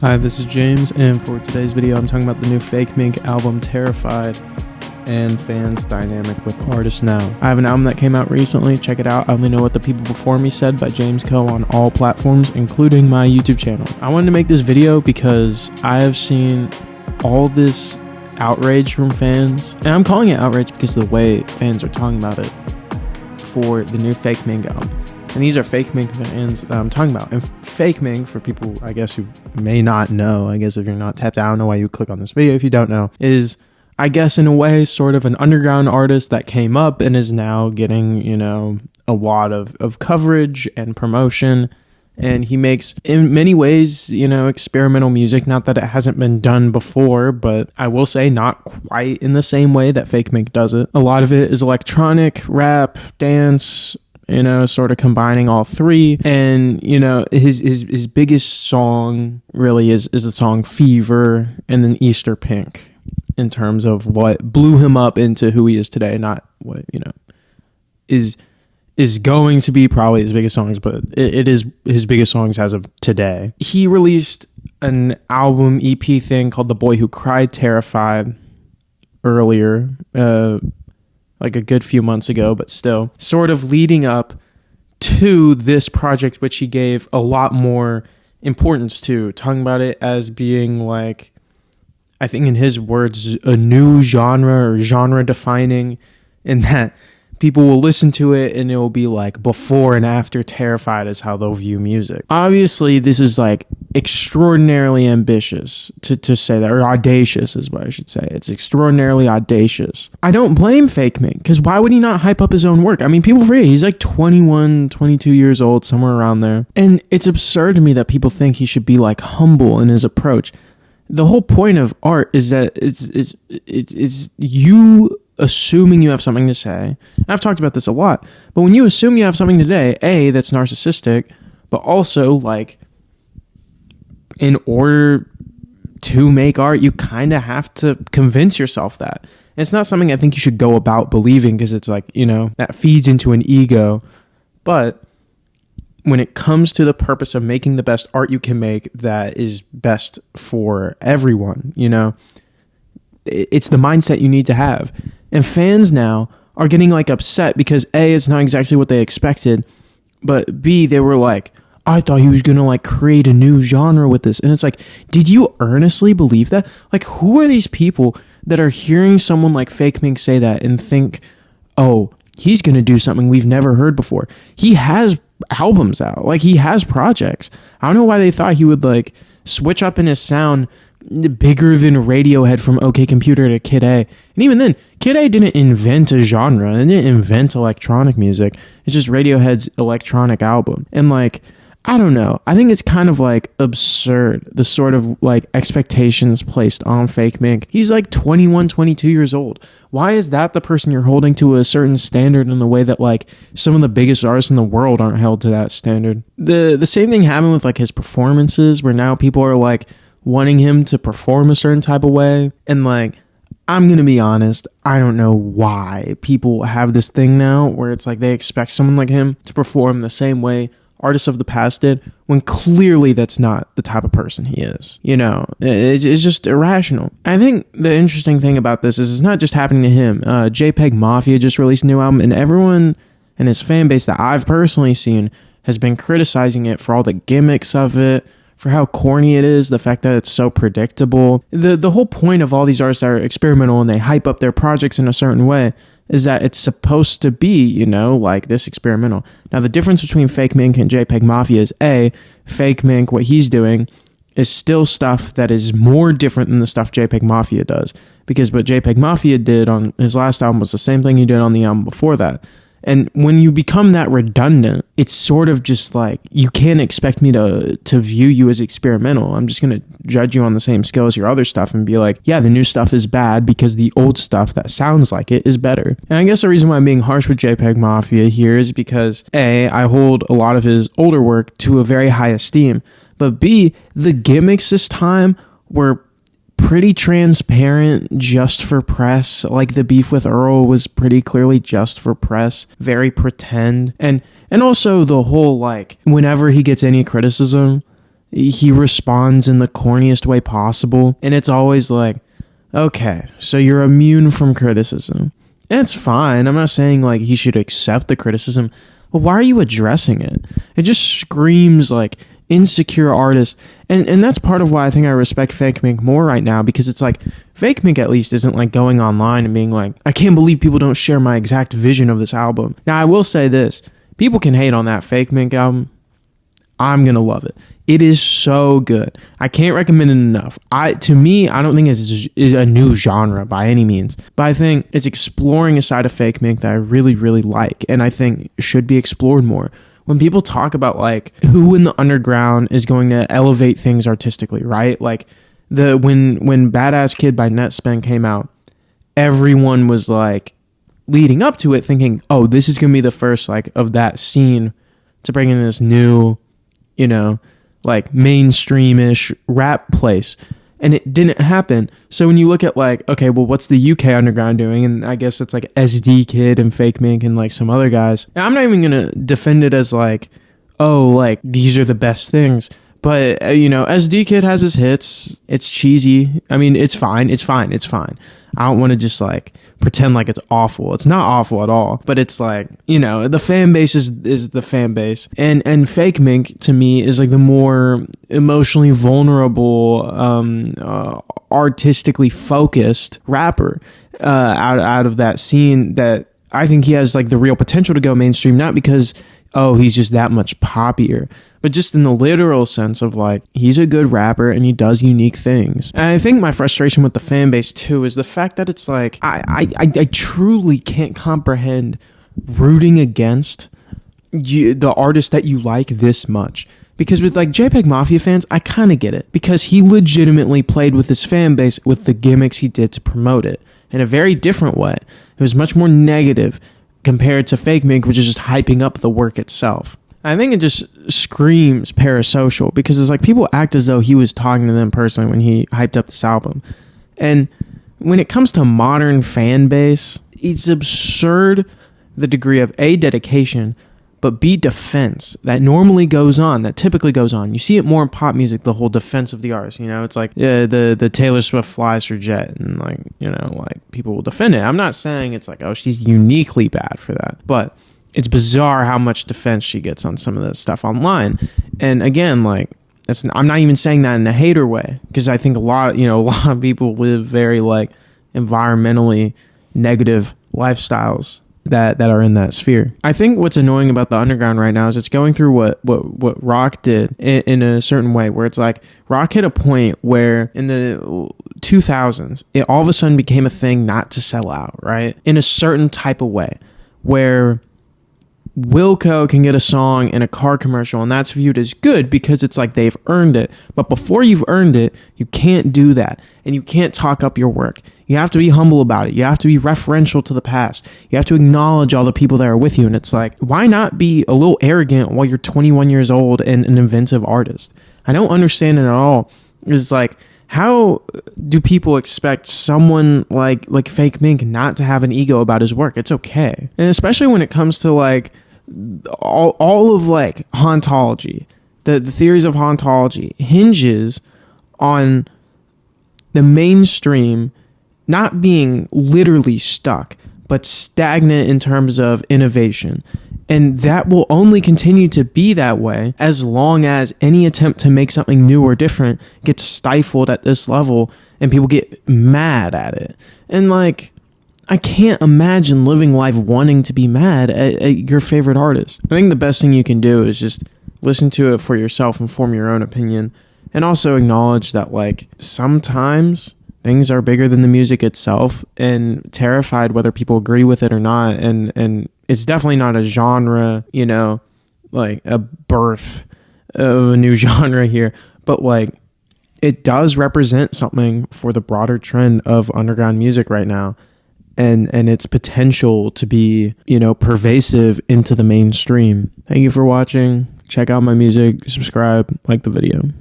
Hi, this is James, and for today's video, I'm talking about the new Fakemink album, Terrified, and fans' dynamic with artists now. I have an album that came out recently, check it out. I Only Know What the People Before Me Said by James Co. on all platforms, including my YouTube channel. I wanted to make this video because I have seen all this outrage from fans, and I'm calling it outrage because of the way fans are talking about it for the new Fakemink album. And these are Fakemink fans that I'm talking about. And Fakemink, for people, I guess, who may not know, I guess if you're not tapped out, I don't know why you click on this video if you don't know, is, I guess, in a way, sort of an underground artist that came up and is now getting, you know, a lot of coverage and promotion. And he makes, in many ways, you know, experimental music. Not that it hasn't been done before, but I will say not quite in the same way that Fakemink does it. A lot of it is electronic, rap, dance, you know, sort of combining all three. And, you know, his biggest song really is the song Fever and then Easter Pink in terms of what blew him up into who he is today, not what, you know, is going to be probably his biggest songs, but it is his biggest songs as of today. He released an album EP thing called The Boy Who Cried Terrified earlier, like a good few months ago, but still sort of leading up to this project, which he gave a lot more importance to, talking about it as being like, I think in his words, a new genre or genre defining, in that people will listen to it and it will be like before and after Terrified is how they'll view music. Obviously, this is like extraordinarily ambitious to say that, or audacious is what I should say. It's extraordinarily audacious. I don't blame Fakemink, because why would he not hype up his own work? I mean, people forget he's like 21, 22 years old, somewhere around there. And it's absurd to me that people think he should be like humble in his approach. The whole point of art is that it's you assuming you have something to say. I've talked about this a lot, but when you assume you have something to say, A, that's narcissistic, but also, like, in order to make art, you kind of have to convince yourself that. And it's not something I think you should go about believing, because it's like, you know, that feeds into an ego. But when it comes to the purpose of making the best art you can make that is best for everyone, you know, it's the mindset you need to have. And fans now are getting like upset because A, it's not exactly what they expected, but B, they were like, I thought he was going to like create a new genre with this. And it's like, did you earnestly believe that? Like, who are these people that are hearing someone like Fakemink say that and think, oh, he's going to do something we've never heard before? He has albums out. Like, he has projects. I don't know why they thought he would like switch up in his sound bigger than Radiohead from OK Computer to Kid A. And even then, Kid A didn't invent a genre. It didn't invent electronic music. It's just Radiohead's electronic album. And like, I don't know. I think it's kind of like absurd, the sort of like expectations placed on Fakemink. He's like 21, 22 years old. Why is that the person you're holding to a certain standard in the way that like some of the biggest artists in the world aren't held to that standard? The same thing happened with like his performances, where now people are like wanting him to perform a certain type of way. And like, I'm going to be honest, I don't know why people have this thing now where it's like they expect someone like him to perform the same way artists of the past did, when clearly that's not the type of person he is. You know, it's just irrational. I think the interesting thing about this is it's not just happening to him. JPEGMAFIA just released a new album, and everyone in his fan base that I've personally seen has been criticizing it for all the gimmicks of it, for how corny it is, the fact that it's so predictable. The whole point of all these artists that are experimental and they hype up their projects in a certain way is that it's supposed to be, you know, like this experimental. Now, the difference between Fakemink and JPEGMAFIA is A, Fakemink, what he's doing is still stuff that is more different than the stuff JPEGMAFIA does. Because what JPEGMAFIA did on his last album was the same thing he did on the album before that. And when you become that redundant, it's sort of just like, you can't expect me to view you as experimental. I'm just going to judge you on the same scale as your other stuff and be like, yeah, the new stuff is bad because the old stuff that sounds like it is better. And I guess the reason why I'm being harsh with JPEGMAFIA here is because A, I hold a lot of his older work to a very high esteem, but B, the gimmicks this time were pretty transparent, just for press. Like the beef with Earl was pretty clearly just for press, very pretend. And also the whole, like, whenever he gets any criticism, he responds in the corniest way possible. And it's always like, okay, so you're immune from criticism. And it's fine. I'm not saying like he should accept the criticism, but why are you addressing it? It just screams like insecure artist. And that's part of why I think I respect Fakemink more right now, because it's like Fakemink at least isn't like going online and being like, I can't believe people don't share my exact vision of this album. Now I will say this, people can hate on that Fakemink album. I'm gonna love it. It is so good. I can't recommend it enough. To me, I don't think it's a new genre by any means, but I think it's exploring a side of Fakemink that I really, really like, and I think should be explored more. When people talk about like who in the underground is going to elevate things artistically, right? Like when Badass Kid by Netspend came out, everyone was like leading up to it thinking, oh, this is gonna be the first like of that scene to bring in this new, you know, like mainstream-ish rap place, and it didn't happen. So when you look at like, okay, well, what's the UK underground doing? And I guess it's like SD Kid and Fakemink and like some other guys. And I'm not even gonna defend it as like, oh, like these are the best things. But you know, SD Kid has his hits. It's cheesy. I mean, it's fine. I don't want to just like pretend like it's awful. It's not awful at all, but it's like, you know, the fan base is the fan base. And Fakemink to me is like the more emotionally vulnerable, artistically focused rapper out of that scene, that I think he has like the real potential to go mainstream, not because, oh, he's just that much poppier, but just in the literal sense of like, he's a good rapper and he does unique things. And I think my frustration with the fan base too is the fact that it's like, I truly can't comprehend rooting against the artist that you like this much. Because with like JPEGMAFIA fans, I kind of get it, because he legitimately played with his fan base with the gimmicks he did to promote it in a very different way. It was much more negative compared to Fakemink, which is just hyping up the work itself. I think it just screams parasocial, because it's like people act as though he was talking to them personally when he hyped up this album. And when it comes to modern fan base, it's absurd the degree of A, dedication, but B, defense that normally goes on, that typically goes on. You see it more in pop music, the whole defense of the artist, you know, it's like the Taylor Swift flies her jet, and like, you know, like people will defend it. I'm not saying it's like, oh, she's uniquely bad for that, but it's bizarre how much defense she gets on some of the stuff online. And again, like, I'm not even saying that in a hater way, because I think a lot of people live very like environmentally negative lifestyles that are in that sphere. I think what's annoying about the underground right now is it's going through what rock did in a certain way, where it's like rock hit a point where in the 2000s it all of a sudden became a thing not to sell out, right? In a certain type of way, where Wilco can get a song in a car commercial and that's viewed as good because it's like they've earned it. But before you've earned it, you can't do that, and you can't talk up your work. You have to be humble about it. You have to be referential to the past. You have to acknowledge all the people that are with you. And it's like, why not be a little arrogant while you're 21 years old and an inventive artist? I don't understand it at all. It's like, how do people expect someone like Fakemink not to have an ego about his work? It's okay. And especially when it comes to like all of like hauntology, the theories of hauntology hinges on the mainstream not being literally stuck, but stagnant in terms of innovation. And that will only continue to be that way as long as any attempt to make something new or different gets stifled at this level and people get mad at it. And like, I can't imagine living life wanting to be mad at your favorite artist. I think the best thing you can do is just listen to it for yourself and form your own opinion. And also acknowledge that like sometimes things are bigger than the music itself, and terrified whether people agree with it or not. And it's definitely not a genre, you know, like a birth of a new genre here, but like it does represent something for the broader trend of underground music right now, and its potential to be, you know, pervasive into the mainstream. Thank you for watching. Check out my music, subscribe, like the video.